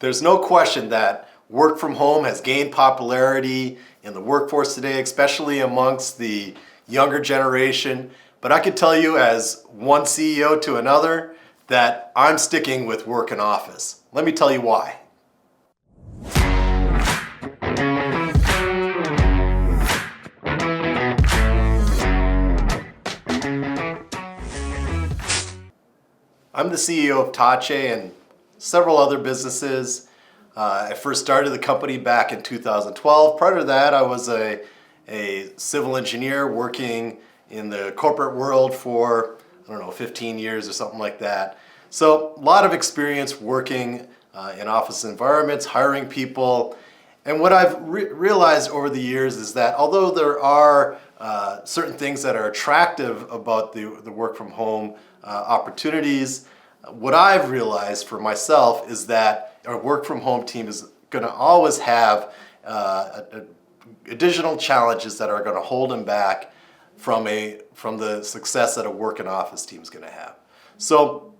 There's no question that work from home has gained popularity in the workforce today, especially amongst the younger generation. But I can tell you as one CEO to another that I'm sticking with work in office. Let me tell you why. I'm the CEO of Tache and several other businesses. I first started the company back in 2012. Prior to that, I was a civil engineer working in the corporate world for, 15 years or something like that. So a lot of experience working in office environments, hiring people. And what I've realized over the years is that although there are certain things that are attractive about the work from home opportunities, what I've realized for myself is that our work from home team is going to always have additional challenges that are going to hold them back from the success that a work in office team is going to have. So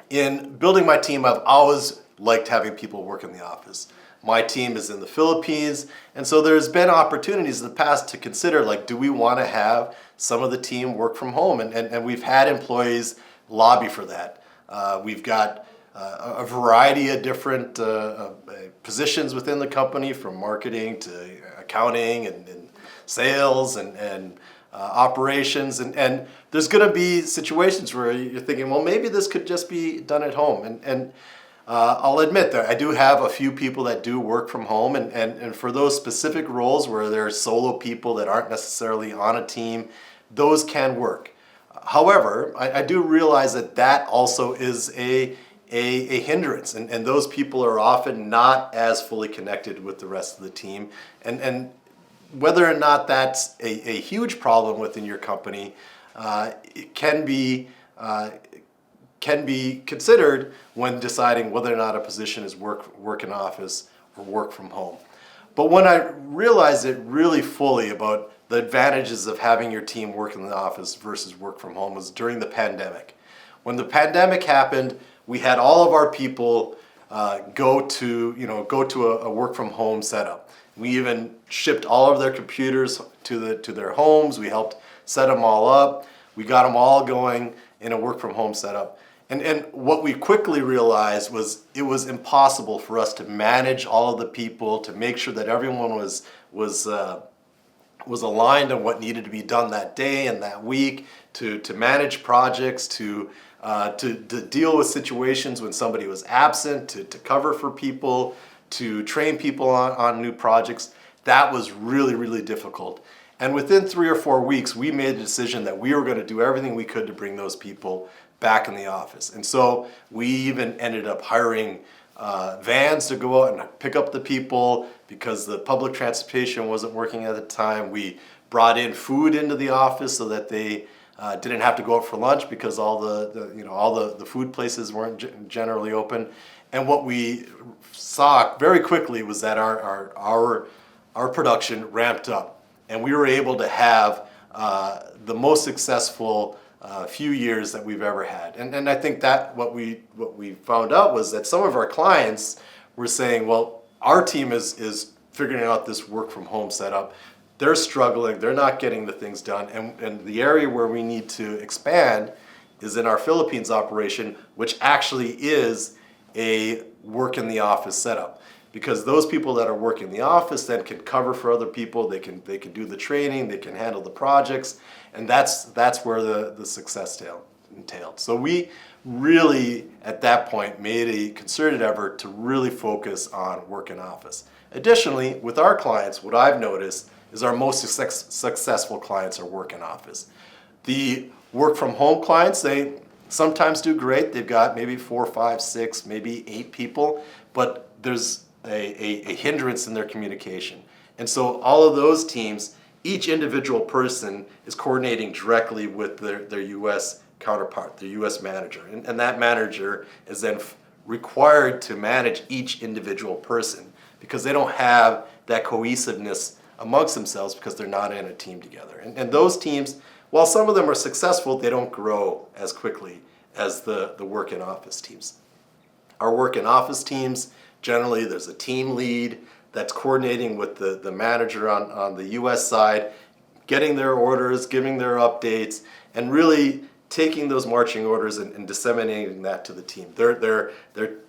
in building my team, I've always liked having people work in the office. My team is in the Philippines, and so there's been opportunities in the past to consider, like, do we want to have some of the team work from home? And we've had employees lobby for that. We've got a variety of different positions within the company, from marketing to accounting and sales and operations. And there's going to be situations where you're thinking, well, maybe this could just be done at home. And I'll admit that I do have a few people that do work from home. And for those specific roles where there's solo people that aren't necessarily on a team, those can work. However, I do realize that also is a hindrance, and those people are often not as fully connected with the rest of the team. And whether or not that's a huge problem within your company, it can be considered when deciding whether or not a position is work in office or work from home. But when I realized it really fully about the advantages of having your team work in the office versus work from home was during the pandemic. When the pandemic happened, we had all of our people go to a work from home setup. We even shipped all of their computers to their homes. We helped set them all up. We got them all going in a work from home setup. And what we quickly realized was it was impossible for us to manage all of the people, to make sure that everyone was aligned on what needed to be done that day and that week, to manage projects, to deal with situations when somebody was absent, to cover for people, to train people on new projects. That was really, really difficult. And within 3 or 4 weeks, we made the decision that we were going to do everything we could to bring those people back in the office. And so we even ended up hiring vans to go out and pick up the people because the public transportation wasn't working at the time. We brought in food into the office so that they didn't have to go out for lunch because all the food places weren't generally open. And what we saw very quickly was that our production ramped up, and we were able to have the most successful few years that we've ever had. And I think that what we found out was that some of our clients were saying, well, our team is figuring out this work from home setup. They're struggling, they're not getting the things done. And the area where we need to expand is in our Philippines operation, which actually is a work in the office setup. Because those people that are working in the office then can cover for other people, they can do the training, they can handle the projects, and that's where the success entailed. So we really, at that point, made a concerted effort to really focus on work in office. Additionally, with our clients, what I've noticed is our most successful clients are work in office. The work from home clients, they sometimes do great. They've got maybe 4, 5, 6, maybe 8 people, but there's a hindrance in their communication. And so all of those teams, each individual person is coordinating directly with their U.S. counterpart, their U.S. manager. And that manager is then required to manage each individual person because they don't have that cohesiveness amongst themselves because they're not in a team together. And those teams, while some of them are successful, they don't grow as quickly as the work in office teams. Our work in office teams generally there's a team lead that's coordinating with the manager on the US side, getting their orders, giving their updates, and really taking those marching orders and disseminating that to the team. They're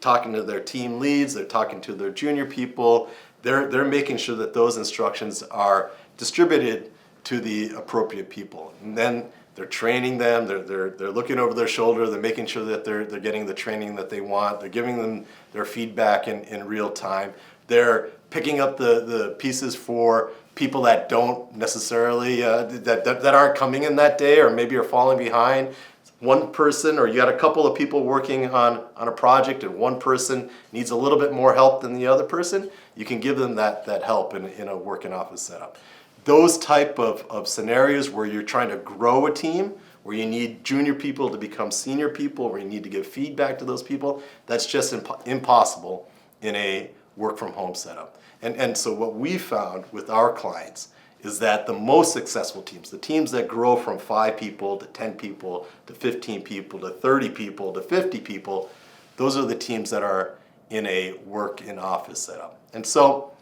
talking to their team leads, they're talking to their junior people, they're making sure that those instructions are distributed to the appropriate people. And then they're training them, they're looking over their shoulder, they're making sure that they're getting the training that they want, they're giving them their feedback in real time. They're picking up the pieces for people that don't necessarily, that aren't coming in that day or maybe are falling behind. One person, or you got a couple of people working on a project and one person needs a little bit more help than the other person, you can give them that help in a working office setup. Those type of scenarios where you're trying to grow a team, where you need junior people to become senior people, where you need to give feedback to those people, that's just impossible in a work from home setup. And so what we found with our clients is that the most successful teams, the teams that grow from 5 people to 10 people to 15 people to 30 people to 50 people, those are the teams that are in a work in office setup. And so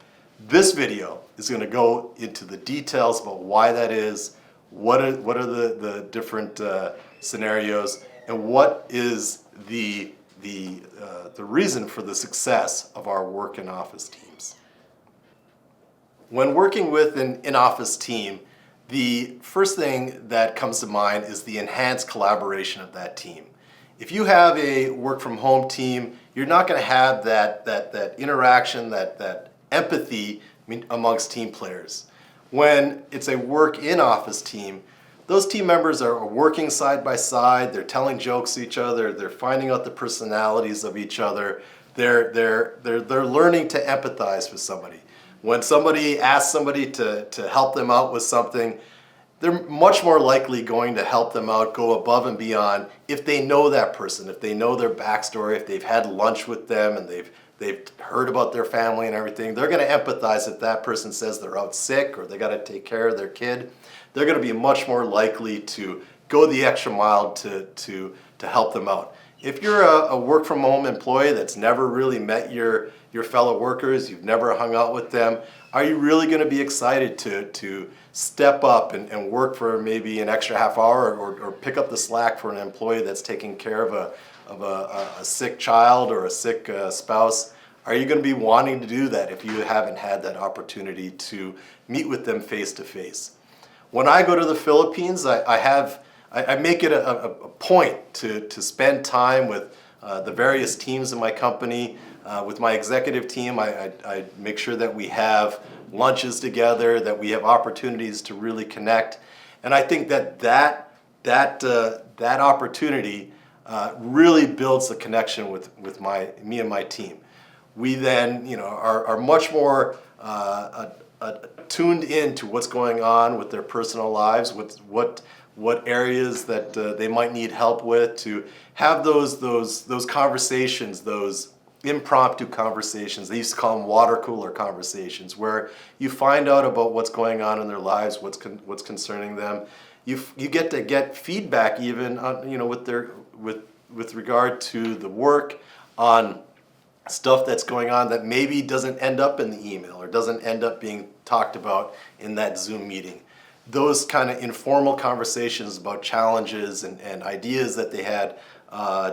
this video is going to go into the details about why that is, what are the different scenarios, and what is the reason for the success of our work in office teams. When working with an in-office team, the first thing that comes to mind is the enhanced collaboration of that team. If you have a work from home team, you're not going to have that interaction, that empathy amongst team players. When it's a work in office team, those team members are working side by side, they're telling jokes to each other, they're finding out the personalities of each other, they're learning to empathize with somebody. When somebody asks somebody to help them out with something, they're much more likely going to help them out, go above and beyond, if they know that person, if they know their backstory, if they've had lunch with them and they've heard about their family and everything. They're going to empathize if that person says they're out sick or they got to take care of their kid. They're going to be much more likely to go the extra mile to help them out. If you're a work from home employee that's never really met your fellow workers, you've never hung out with them, are you really going to be excited to step up and work for maybe an extra half hour or pick up the slack for an employee that's taking care of a sick child or a sick spouse? Are you going to be wanting to do that if you haven't had that opportunity to meet with them face to face? When I go to the Philippines, I make it a point to spend time with the various teams in my company. With my executive team, I make sure that we have lunches together, that we have opportunities to really connect. And I think that opportunity really builds the connection with me and my team. We then are much more tuned in to what's going on with their personal lives, with what areas that they might need help with, to have those conversations, those impromptu conversations. They used to call them water cooler conversations, where you find out about what's going on in their lives, what's concerning them. You get to get feedback even on, with regard to the work, on stuff that's going on that maybe doesn't end up in the email or doesn't end up being talked about in that Zoom meeting. Those kind of informal conversations about challenges and ideas that they had,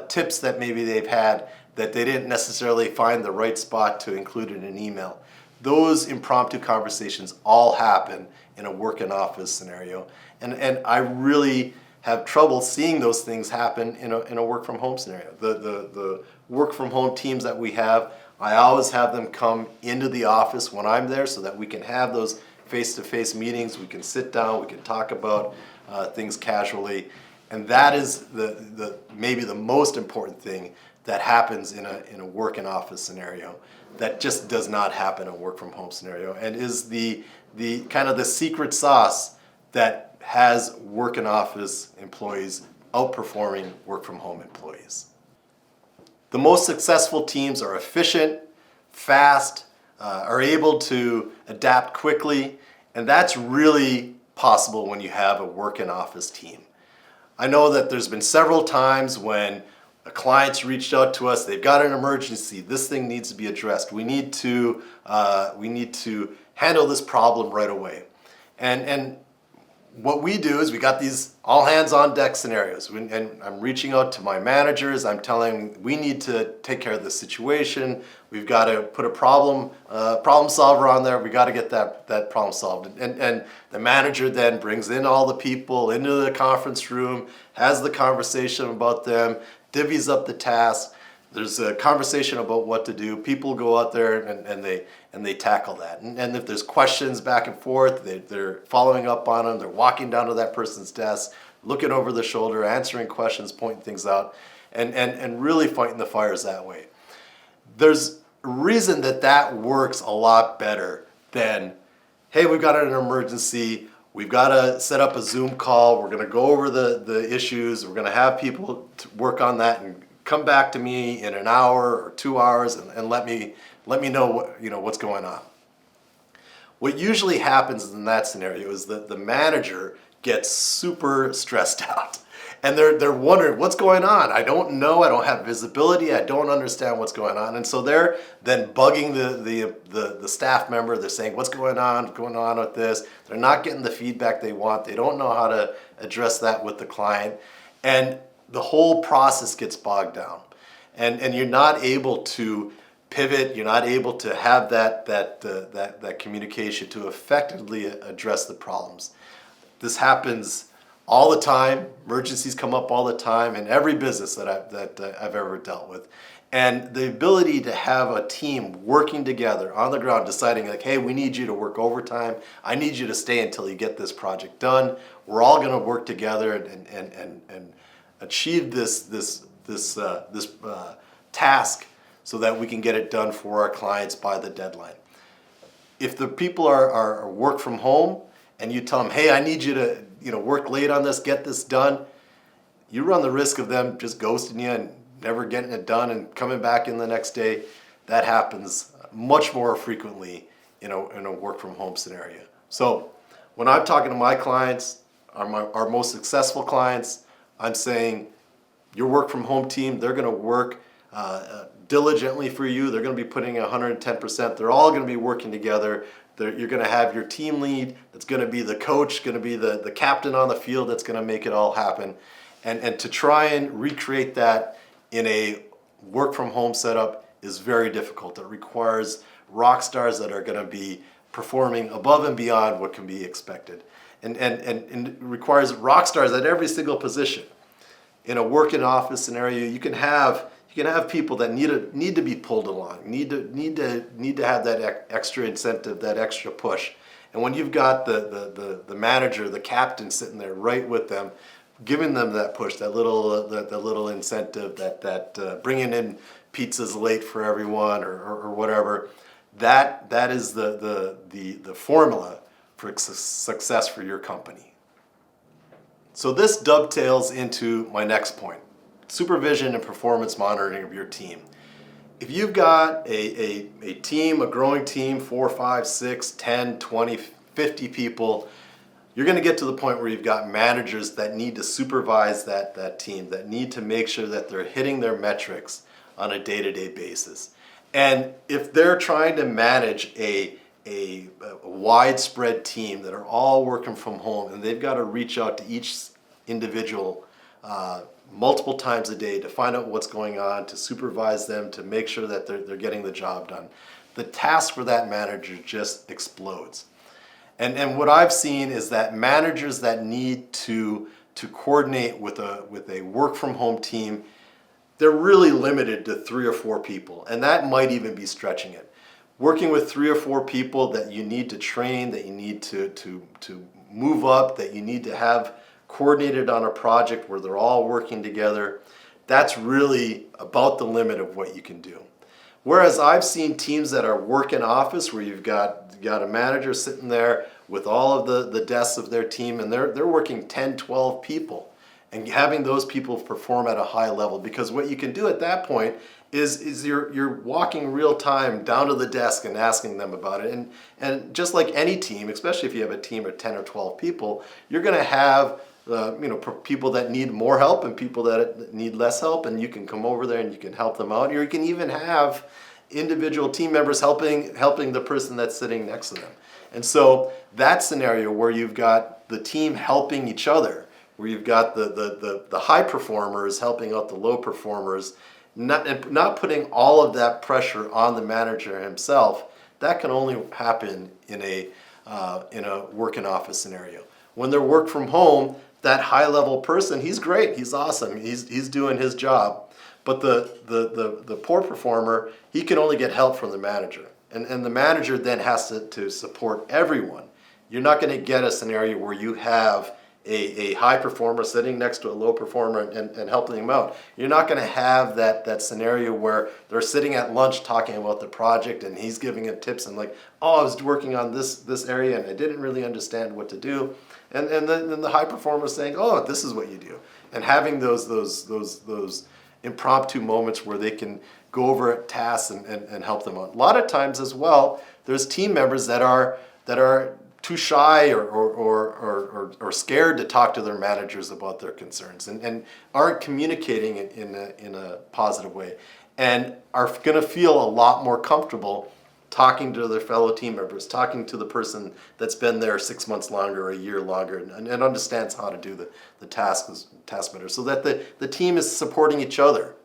tips that maybe they've had that they didn't necessarily find the right spot to include in an email. Those impromptu conversations all happen in a work in office scenario. And I really have trouble seeing those things happen in a work from home scenario. The work from home teams that we have, I always have them come into the office when I'm there so that we can have those face-to-face meetings, we can sit down, we can talk about things casually. And that is maybe the most important thing that happens in a work in office scenario that just does not happen in a work from home scenario, and is the kind of the secret sauce that has work in office employees outperforming work from home employees. The most successful teams are efficient, fast, are able to adapt quickly, and that's really possible when you have a work in office team. I know that there's been several times when a client's reached out to us, they've got an emergency, this thing needs to be addressed. We need to handle this problem right away. And what we do is we got these all hands on deck scenarios, and I'm reaching out to my managers. I'm telling them we need to take care of this situation. We've got to put a problem solver on there. We got to get that problem solved. And the manager then brings in all the people into the conference room, has the conversation about them, divvies up the tasks. There's a conversation about what to do. People go out there and they tackle that. And if there's questions back and forth, they're following up on them. They're walking down to that person's desk, looking over the shoulder, answering questions, pointing things out, and really fighting the fires that way. There's a reason that works a lot better than, hey, we've got an emergency. We've got to set up a Zoom call. We're going to go over the issues. We're going to have people to work on that and come back to me in an hour or 2 hours and let me know what's going on. What usually happens in that scenario is that the manager gets super stressed out, and they're wondering what's going on. I don't know. I don't have visibility. I don't understand what's going on, and so they're then bugging the staff member. They're saying what's going on with this. They're not getting the feedback they want. They don't know how to address that with the client, and the whole process gets bogged down, and you're not able to pivot. You're not able to have that communication to effectively address the problems. This happens all the time. Emergencies come up all the time in every business that I've ever dealt with, and the ability to have a team working together on the ground, deciding like, hey, we need you to work overtime. I need you to stay until you get this project done. We're all going to work together and achieve this task so that we can get it done for our clients by the deadline. If the people are work from home and you tell them, hey, I need you to work late on this, get this done, you run the risk of them just ghosting you and never getting it done and coming back in the next day. That happens much more frequently in a work from home scenario. So when I'm talking to my clients, our most successful clients, I'm saying your work from home team, they're going to work diligently for you. They're going to be putting 110%. They're all going to be working together. You're going to have your team lead that's going to be the coach, going to be the captain on the field that's going to make it all happen. And to try and recreate that in a work from home setup is very difficult. It requires rock stars that are going to be performing above and beyond what can be expected. And it requires rock stars at every single position. In a work in office scenario, you can have people that need to be pulled along, need to have that extra incentive, that extra push. And when you've got the manager, the captain sitting there right with them, giving them that push, that little incentive, that bringing in pizzas late for everyone or whatever, that is the formula for success for your company. So this dovetails into my next point, supervision and performance monitoring of your team. If you've got a team, a growing team, 4, 5, 6, 10, 20, 50 people, you're going to get to the point where you've got managers that need to supervise that team, that need to make sure that they're hitting their metrics on a day-to-day basis. And if they're trying to manage a widespread team that are all working from home, and they've got to reach out to each individual multiple times a day to find out what's going on, to supervise them, to make sure that they're getting the job done, the task for that manager just explodes. And what I've seen is that managers that need to coordinate with a work from home team, they're really limited to 3 or 4 people, and that might even be stretching it. Working with 3 or 4 people that you need to train, that you need to move up, that you need to have coordinated on a project where they're all working together, that's really about the limit of what you can do. Whereas I've seen teams that are work in office where you've got a manager sitting there with all of the desks of their team, and they're working 10, 12 people, and having those people perform at a high level, because what you can do at that point is you're walking real time down to the desk and asking them about it. And just like any team, especially if you have a team of 10 or 12 people, you're going to have people that need more help and people that need less help, and you can come over there and you can help them out. Or you can even have individual team members helping the person that's sitting next to them. And so that scenario where you've got the team helping each other, where you've got the high performers helping out the low performers, not putting all of that pressure on the manager himself, that can only happen in a work in office scenario. When they're work from home, that high level person, he's great, he's awesome, he's doing his job. But the poor performer, he can only get help from the manager. And the manager then has to support everyone. You're not going to get a scenario where you have a high performer sitting next to a low performer and helping them out. You're not going to have that scenario where they're sitting at lunch talking about the project and he's giving them tips and like, oh, I was working on this area and I didn't really understand what to do. And then the high performer is saying, oh, this is what you do. And having those impromptu moments where they can go over tasks and help them out. A lot of times as well, there's team members that are too shy or scared to talk to their managers about their concerns and aren't communicating in a positive way and are going to feel a lot more comfortable talking to their fellow team members, talking to the person that's been there 6 months longer or a year longer and understands how to do the task better, so that the team is supporting each other.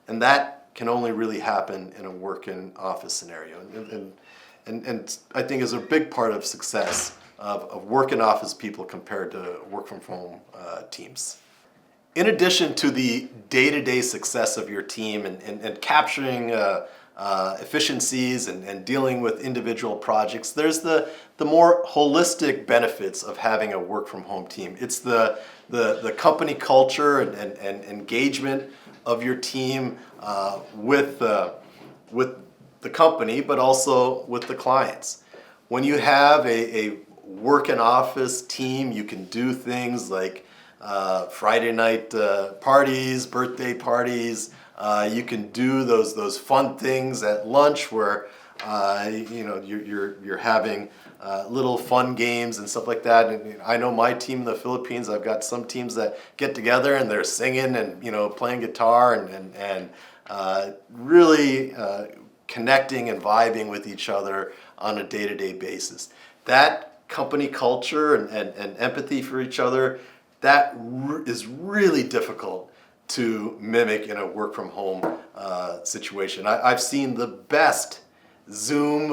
And that can only really happen in a work-in office scenario. And I think is a big part of success of work-in office people compared to work-from-home teams. In addition to the day-to-day success of your team and capturing efficiencies and dealing with individual projects, there's the more holistic benefits of having a work-from-home team. It's the company culture and engagement of your team with the company, but also with the clients. When you have a work in office team, you can do things like Friday night parties, birthday parties. You can do those fun things at lunch where you're having little fun games and stuff like that. And I know my team in the Philippines, I've got some teams that get together and they're singing and playing guitar and really connecting and vibing with each other on a day-to-day basis. That company culture and empathy for each other, that is really difficult to mimic in a work-from-home situation. I've seen the best Zoom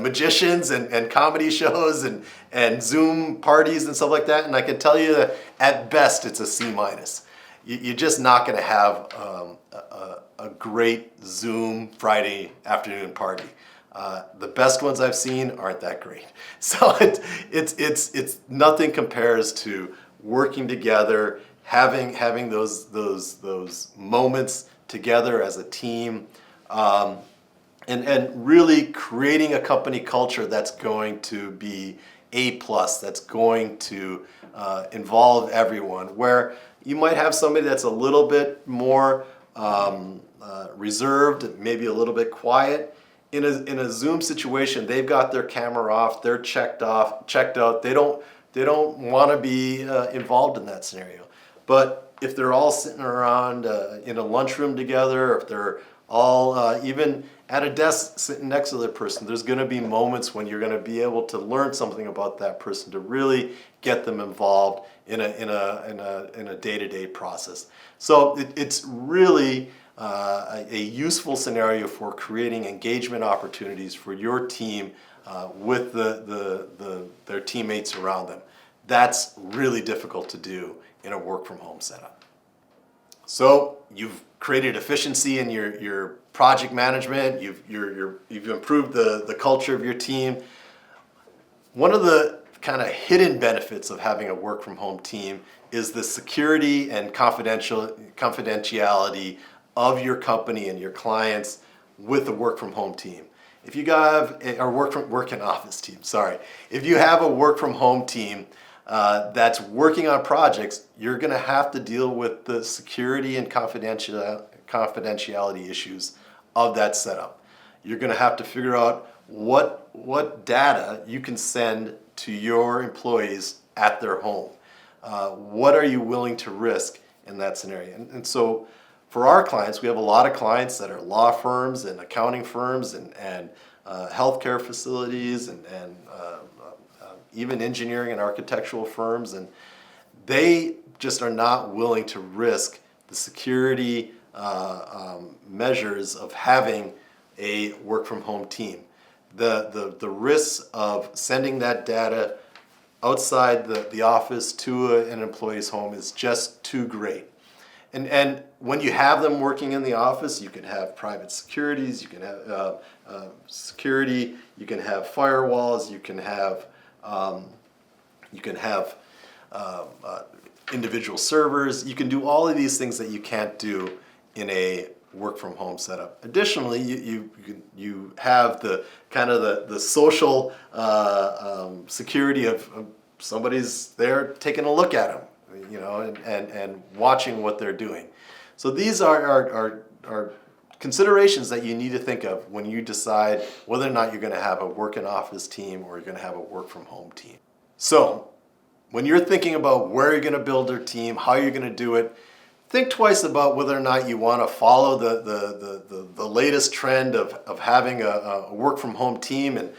magicians and comedy shows and Zoom parties and stuff like that, and I can tell you that at best it's a C-. You're just not going to have a great Zoom Friday afternoon party. The best ones I've seen aren't that great. So it's nothing compares to working together, having those moments together as a team, and really creating a company culture that's going to be A+, that's going to involve everyone, where you might have somebody that's a little bit more reserved, maybe a little bit quiet. In a Zoom situation, they've got their camera off, they're checked out, they don't want to be involved in that scenario. But if they're all sitting around in a lunchroom together, or if they're all even at a desk sitting next to the person, there's going to be moments when you're going to be able to learn something about that person to really get them involved in a day-to-day process. So it's really a useful scenario for creating engagement opportunities for your team with their teammates around them. That's really difficult to do in a work-from-home setup. So you've created efficiency in your project management. You've improved the culture of your team. One of the kind of hidden benefits of having a work-from-home team is the security and confidentiality of your company and your clients with the work-from-home team. If you have a work-in-office team, if you have a work-from-home team that's working on projects, you're going to have to deal with the security and confidentiality issues of that setup. You're going to have to figure out what data you can send to your employees at their home. what are you willing to risk in that scenario? And so for our clients, we have a lot of clients that are law firms and accounting firms and healthcare facilities and even engineering and architectural firms, and they just are not willing to risk the security measures of having a work from home team. The risks of sending that data outside the office to an employee's home is just too great. And when you have them working in the office, you can have private securities, you can have security, you can have firewalls, you can have individual servers. You can do all of these things that you can't do in a work from home setup. Additionally, you have the kind of the social security of somebody's there taking a look at them, and watching what they're doing. So these are considerations that you need to think of when you decide whether or not you're going to have a work in office team or you're going to have a work from home team. So when you're thinking about where you're going to build your team, how you're going to do it, think twice about whether or not you want to follow the latest trend of having a work from home team. And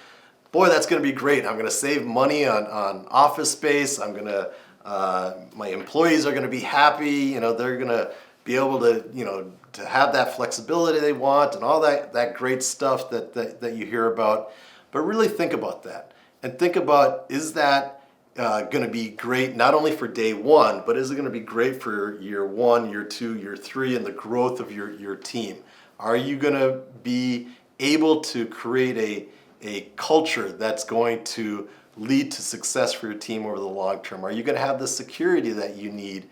boy, that's going to be great. I'm going to save money on office space. My employees are going to be happy. They're going to be able to have that flexibility they want and all that great stuff that you hear about. But really think about that and think about, is that going to be great not only for day one, but is it going to be great for year one, year two, year three, and the growth of your team? Are you going to be able to create a culture that's going to lead to success for your team over the long term? Are you going to have the security that you need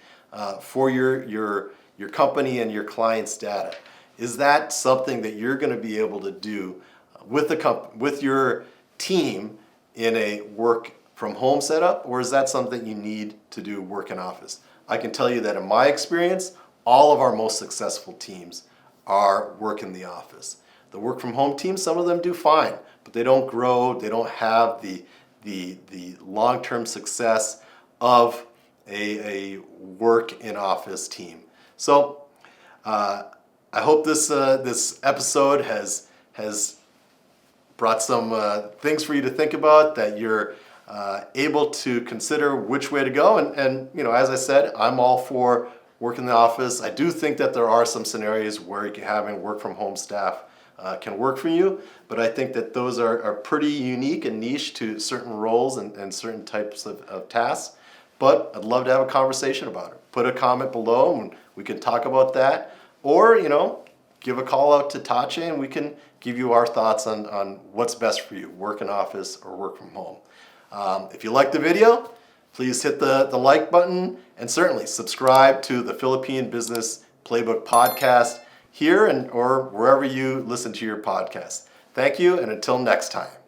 for your company and your clients' data? Is that something that you're going to be able to do with your team in a work from home setup, or is that something you need to do work in office? I can tell you that in my experience, all of our most successful teams are work in the office. The work from home teams, some of them do fine, but they don't grow, they don't have the long-term success of a work in office team. So I hope this episode has brought some things for you to think about, that you're able to consider which way to go. And as I said, I'm all for work in the office. I do think that there are some scenarios where having work from home staff can work for you, but I think that those are pretty unique and niche to certain roles and certain types of tasks. But I'd love to have a conversation about it. Put a comment below and we can talk about that. Or, give a call out to Tache and we can give you our thoughts on what's best for you, work in office or work from home. If you like the video, please hit the like button and certainly subscribe to the Philippine Business Playbook podcast here or wherever you listen to your podcast. Thank you, and until next time.